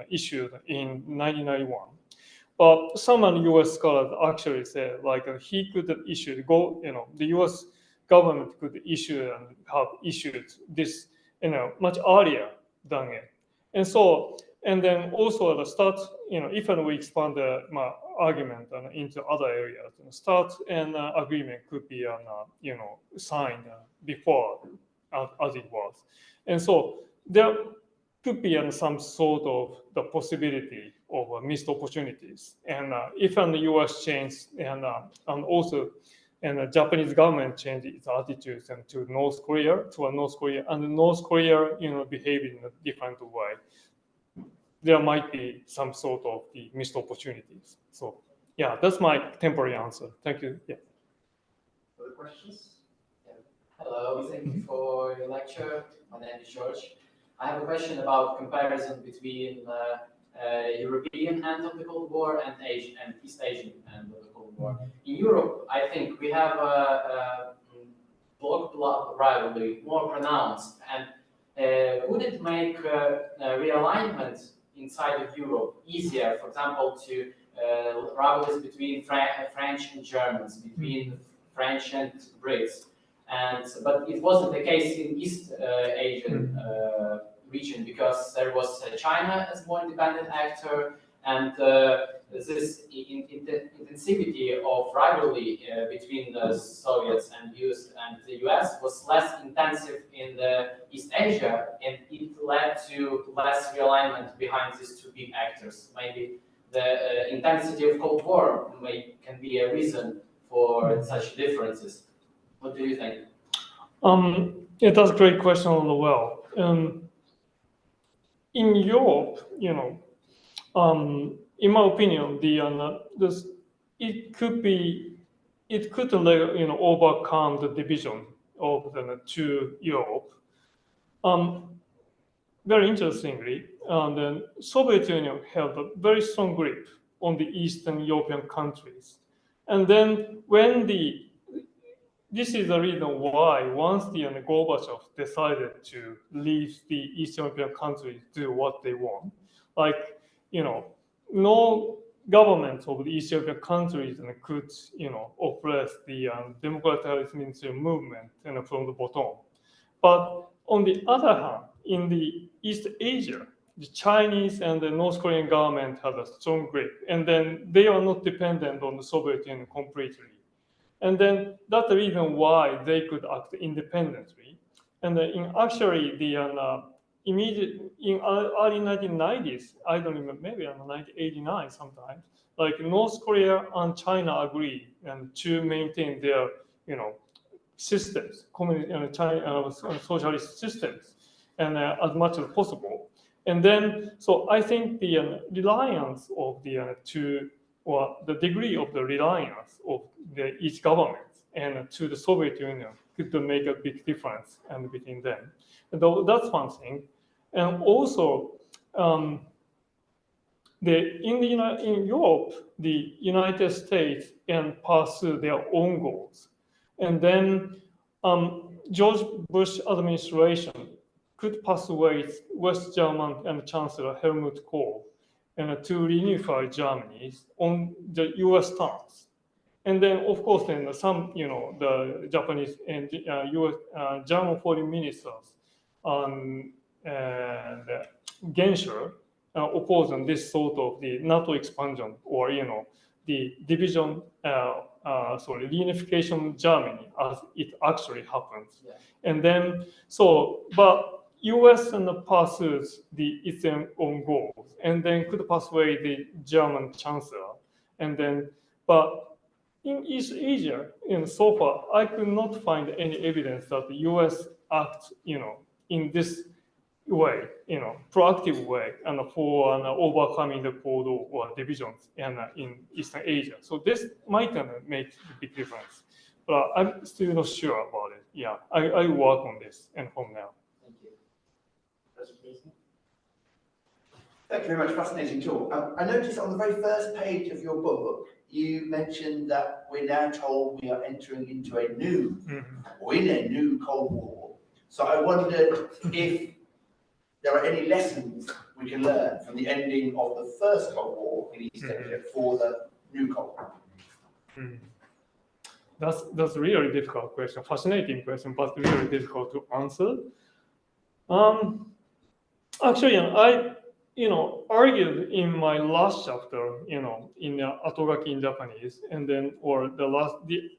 issued in 1991. But some US scholars actually said he could issue the US government could issue and have issued this much earlier than it. And then also at the start, if we expand argument into other areas. Start and agreement could be signed before as it was, and so there could be some sort of the possibility of missed opportunities. And if the U.S. changes and also the Japanese government changes its attitudes to North Korea, and North Korea, behave in a different way, there might be some sort of the missed opportunities. So, yeah, that's my temporary answer. Thank you. Yeah. Other questions? Hello, thank you for your lecture. My name is George. I have a question about comparison between European end of the Cold War and East Asian end of the Cold War. In Europe, I think we have a bloc rivalry more pronounced, and would it make realignment inside of Europe easier, for example, to rivalries between French and Germans, between French and Brits? But it wasn't the case in East Asian region, because there was China as more independent actor, and this intensity of rivalry between the Soviets and the US was less intensive in the East Asia, and it led to less realignment behind these two big actors. Maybe the intensity of Cold War can be a reason for such differences. What do you think? Yeah, that's a great question as well. In Europe, in my opinion, it could overcome the division of the two Europe. Very interestingly, the Soviet Union held a very strong grip on the Eastern European countries, and then this is the reason why once Gorbachev decided to leave the Eastern European countries do what they want, no government of the Eastern European countries could, oppress the democratic movement from the bottom. But on the other hand, in the East Asia, the Chinese and the North Korean government had a strong grip, and then they are not dependent on the Soviet Union completely. And then that's the reason why they could act independently. And in early 1990s, I don't remember, maybe in 1989 sometimes, North Korea and China agreed to maintain their, systems, socialist systems, and as much as possible. And then, so I think the reliance of the the degree of the reliance of each government and to the Soviet Union could make a big difference between them. And that's one thing. And also, in Europe, the United States pursue their own goals. And then George Bush administration could persuade West German and Chancellor Helmut Kohl to reunify Germany on the U.S. terms. And then, of course, some, the Japanese and U.S. German foreign ministers and Genscher opposing this sort of the NATO expansion or, the division, reunification of Germany as it actually happens. Yeah. And then, but U.S. pursues its own goals, and then could persuade the German chancellor. And then, but in East Asia, so far, I could not find any evidence that the U.S. acts, in this way, proactive way, for overcoming the Cold War or divisions in Eastern Asia. So this might make a big difference, but I'm still not sure about it. Yeah, I work on this from now. Thank you very much. Fascinating talk. I noticed on the very first page of your book, you mentioned that we're now told we are entering into a new, or in a new Cold War. So I wondered if there are any lessons we can learn from the ending of the first Cold War in East Asia for the new Cold War. That's a really difficult question, fascinating question, but really difficult to answer. Actually, argued in my last chapter, in Atogaki in Japanese, and then, or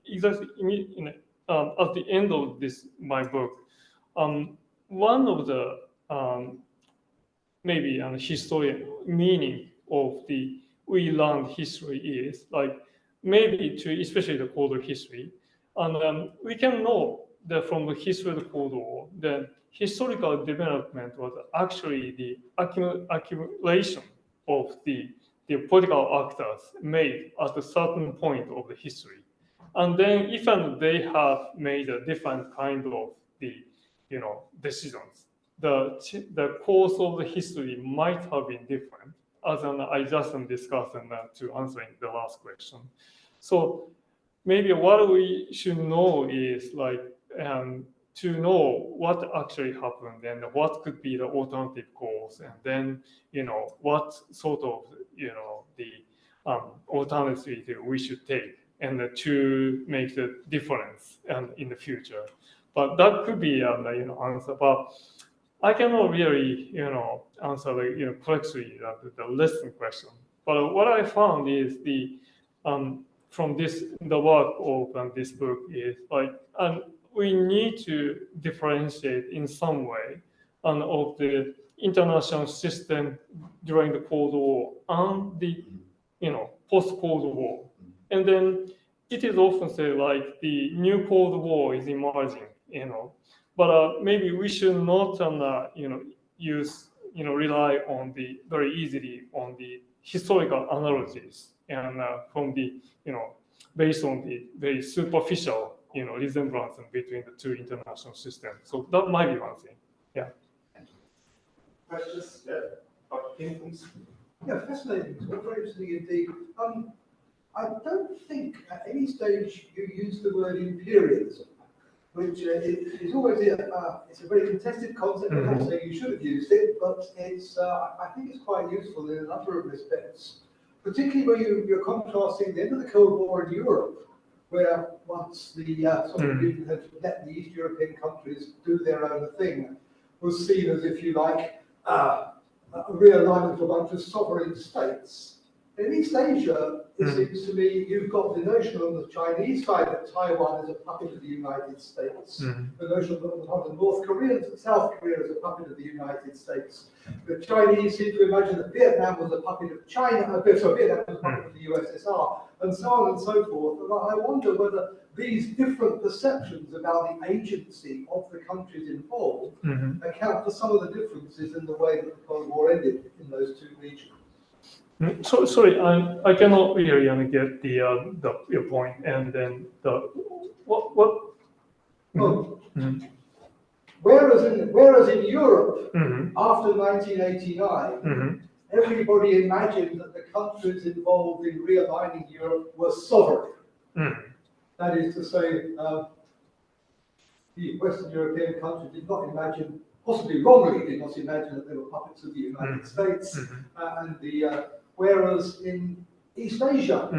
exactly at the end of my book, one of the maybe an historian meaning of we learned history is like maybe especially the Cold War history, and we can know that from the history of the Cold War that historical development was actually the accumulation of the political actors made at a certain point of the history, and then even they have made a different kind of decisions, the course of the history might have been different, as I just discussed to answering the last question. So maybe what we should know is like to know what actually happened and what could be the alternative course, and then what sort of the alternative we should take, and to make the difference in the future. But that could be answer. But I cannot really answer correctly the lesson question. But what I found is from the work of this book is like we need to differentiate in some way of the international system during the Cold War and the post-Cold War, and then it is often said like the new Cold War is emerging, but maybe we should not use rely on very easily on the historical analogies and from the based on the very superficial resemblance between the two international systems. So that might be one thing. Yeah. Questions? Please. Yeah, fascinating. It's very interesting indeed. I don't think at any stage you use the word imperialism, which is always it's a very contested concept. I'm not saying you should have used it, but it's I think it's quite useful in a number of respects, particularly when you're contrasting the end of the Cold War in Europe, where once the Soviet Union had let the East European countries do their own thing, was seen as, if you like, a realignment of a bunch of sovereign states. In East Asia, it seems to me you've got the notion on the Chinese side that Taiwan is a puppet of the United States, the notion of the North Koreans that South Korea is a puppet of the United States. The Chinese seem to imagine that Vietnam was a puppet of China, Vietnam was a puppet of the USSR, and so on and so forth. And I wonder whether these different perceptions about the agency of the countries involved account for some of the differences in the way that the Cold War ended in those two regions. So sorry, I cannot really get your point, and then what? Well, whereas in Europe after 1989, everybody imagined that the countries involved in realigning Europe were sovereign. That is to say, the Western European countries did not imagine, possibly wrongly, did not imagine that they were puppets of the United States, and whereas in East Asia,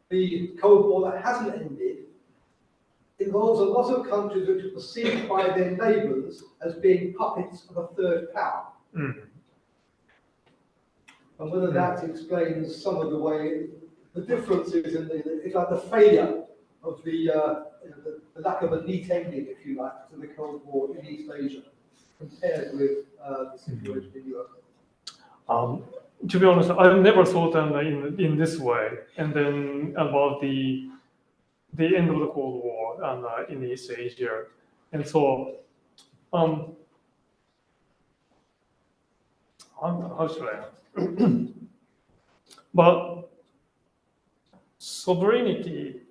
the Cold War that hasn't ended involves a lot of countries which are perceived by their neighbours as being puppets of a third power. And whether that explains some of the way, the differences in it's like the failure of the lack of a neat ending, if you like, to the Cold War in East Asia compared with the situation in Europe. To be honest, I've never thought in this way, and then about the end of the Cold War and in East Asia, and so how should I? But sovereignty.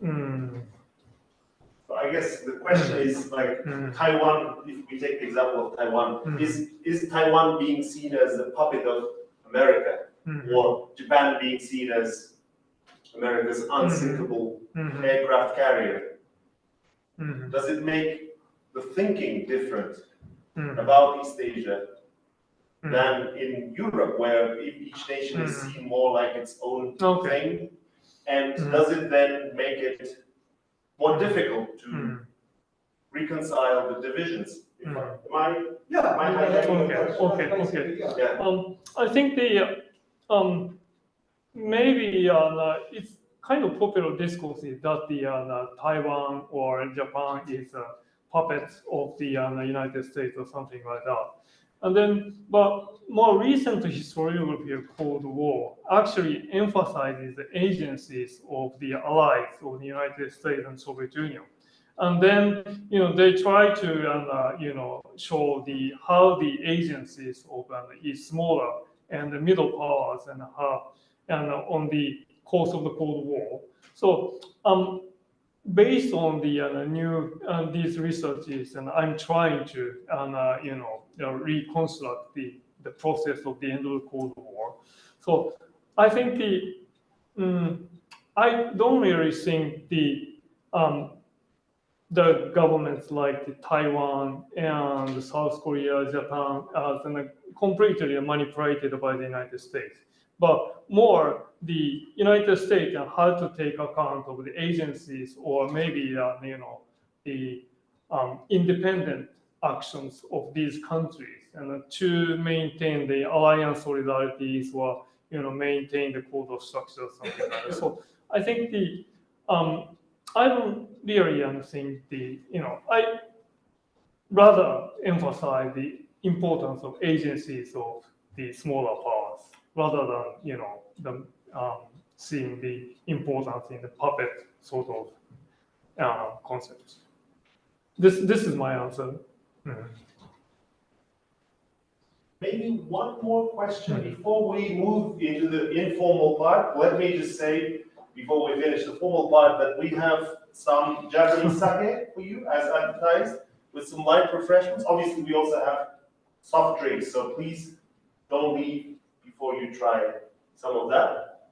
So I guess the question is like Taiwan. If we take the example of Taiwan, is Taiwan being seen as a puppet of America, or Japan being seen as America's unsinkable aircraft carrier? Does it make the thinking different about East Asia than in Europe, where each nation is seen more like its own thing? And does it then make it more difficult to reconcile the divisions. Am I Yeah. Am I hijacking the Okay, question? okay. Yeah. I think maybe it's kind of popular discourse is that Taiwan or Japan is a puppet of the United States or something like that. And then, but more recent historiography of Cold War actually emphasizes the agencies of the allies of the United States and Soviet Union. And then, they try to, show how the agencies of smaller and the middle powers and how on the course of the Cold War. So, based on the new these researches, and I'm trying to reconstruct the process of the end of the Cold War. So, I think I don't really think the governments like Taiwan and South Korea, Japan, as completely manipulated by the United States, but more the United States and how to take account of the agencies or maybe the independent actions of these countries and to maintain the alliance solidarities or maintain the code of structure or something like that. So I think I don't really think I rather emphasize the importance of agencies of the smaller powers rather than seeing the importance in the puppet sort of concepts. This is my answer. Maybe one more question before we move into the informal part. Let me just say, before we finish the formal part, that we have some Japanese sake for you as advertised with some light refreshments. Obviously, we also have soft drinks, so please don't leave before you try some of that.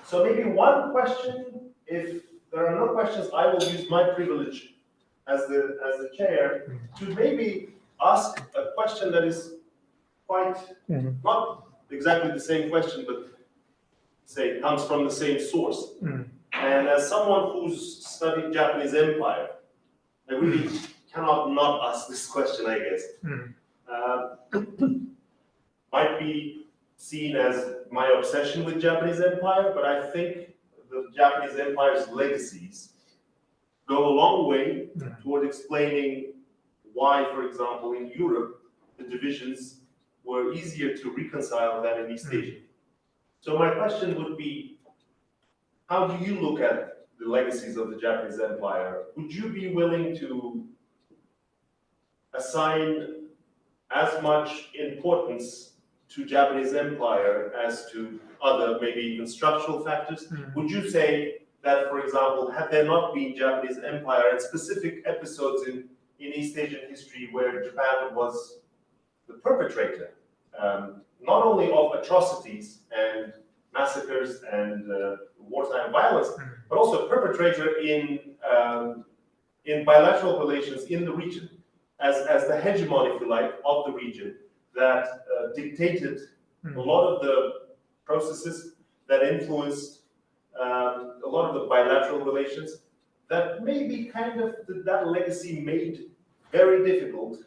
So maybe one question, if there are no questions, I will use my privilege as the chair to maybe ask a question that is quite not exactly the same question, but say comes from the same source. And as someone who's studied Japanese Empire, I really cannot not ask this question, I guess. Might be seen as my obsession with Japanese Empire, but I think the Japanese Empire's legacies go a long way toward explaining why, for example, in Europe, the divisions were easier to reconcile than in East Asia. So my question would be, how do you look at the legacies of the Japanese Empire? Would you be willing to assign as much importance to Japanese Empire as to other, maybe even structural factors? Would you say that, for example, had there not been Japanese Empire and specific episodes in East Asian history where Japan was the perpetrator, not only of atrocities and massacres and wartime violence, but also a perpetrator in bilateral relations in the region, as the hegemon, if you like, of the region that dictated a lot of the processes that influenced a lot of the bilateral relations, that maybe kind of that legacy made very difficult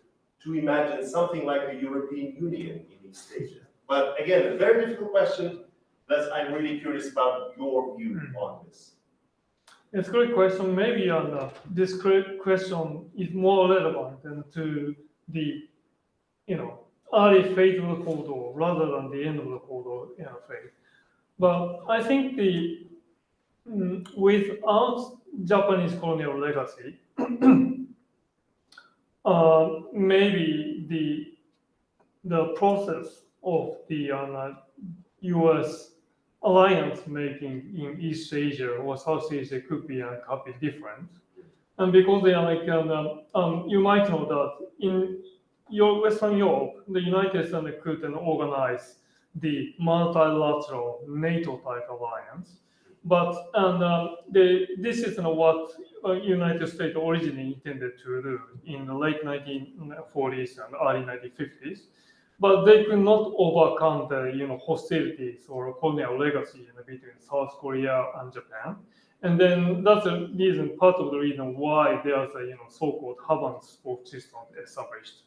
to imagine something like the European Union in East Asia. But again, a very difficult question that I'm really curious about your view on this. It's a great question. Maybe this question is more relevant to the early phase of the Cold War rather than the end of the Cold War phase. But I think without Japanese colonial legacy, maybe the process of the U.S. alliance making in East Asia or South Asia could be different. And because they are you might know that in Western Europe, the United States could organize the multilateral NATO type alliance. But this is what United States originally intended to do in the late 1940s and early 1950s. But they could not overcome the hostilities or colonial legacy between South Korea and Japan. And then that's the reason, part of the reason why there's a so-called hub and spoke system established.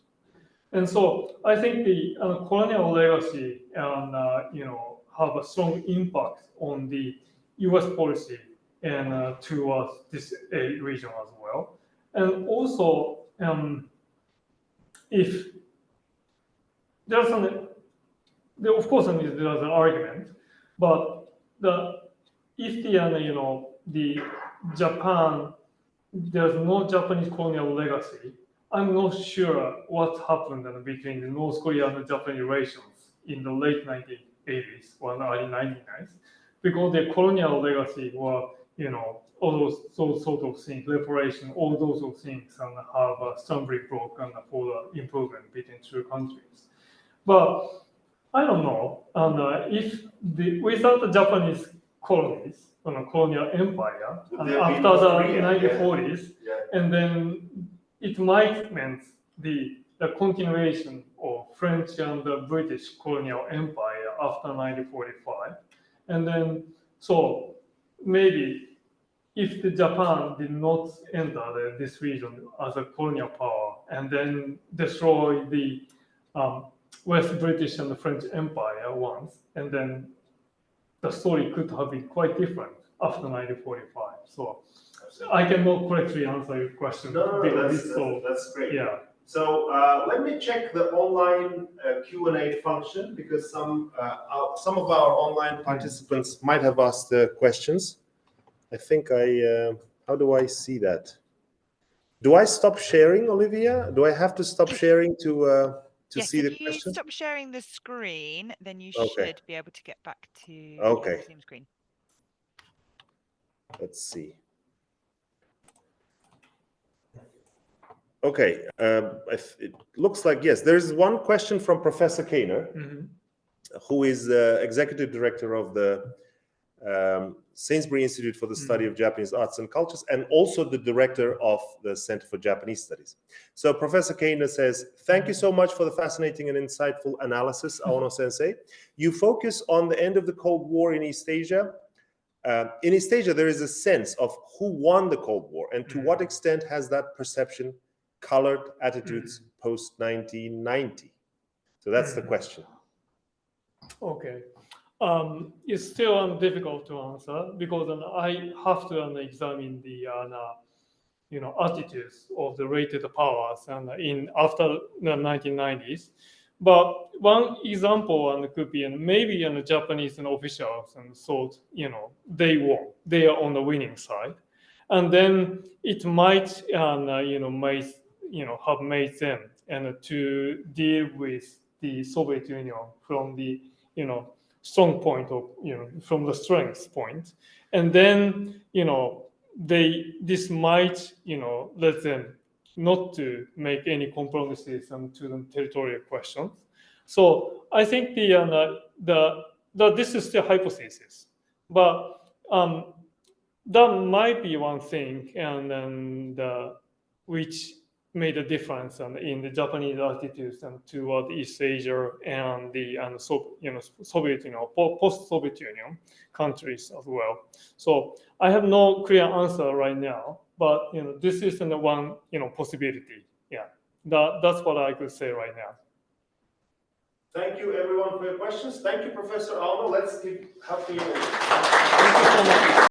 And so I think the colonial legacy and have a strong impact on the U.S. policy and towards this region as well. And also, if there's of course there's an argument, but if the Japan, there's no Japanese colonial legacy, I'm not sure what happened between the North Korea and the Japanese relations in the late 1980s or early 1990s, because the colonial legacy were, all those sort of things, reparation, all those sort of things, and have a stumbling block and for the improvement between two countries. But I don't know, and if without the Japanese colonies, colonial empire, and after the 1940s, and then it might mean the continuation of French and the British colonial empire after 1945. And then, so maybe if the Japan did not enter this region as a colonial power and then destroy the West British and the French empire once, and then the story could have been quite different after 1945. So I cannot correctly answer your question. No, that's great. Yeah. So let me check the online Q&A function, because some of our online participants might have asked questions. I think how do I see that? Do I stop sharing, Olivia? Do I have to stop sharing to see the question? If you stop sharing the screen, then you Okay. should be able to get back to Okay. the Zoom screen. Let's see. Okay, it looks like, yes, there's one question from Professor Kainer, who is the executive director of the Sainsbury Institute for the Study of Japanese Arts and Cultures, and also the director of the Center for Japanese Studies. So Professor Kainer says, thank you so much for the fascinating and insightful analysis, Aono-sensei. You focus on the end of the Cold War in East Asia. In East Asia, there is a sense of who won the Cold War, and to what extent has that perception colored attitudes post-1990? So that's the question. Okay. It's still difficult to answer because I have to examine the attitudes of the related powers and after the 1990s. But one example could be maybe Japanese officials thought they won, they are on the winning side, and then it might have made them to deal with the Soviet Union from the strong point of from the strength point, and then this might let them not to make any compromises to the territorial questions. So I think this is still hypothesis, but that might be one thing, and then which made a difference in the Japanese attitudes toward East Asia and the Soviet post-Soviet Union countries as well. So I have no clear answer right now, but this is one possibility. Yeah, that's what I could say right now. Thank you everyone for your questions. Thank you, Professor Aono. Let's give happy. Thank you so much.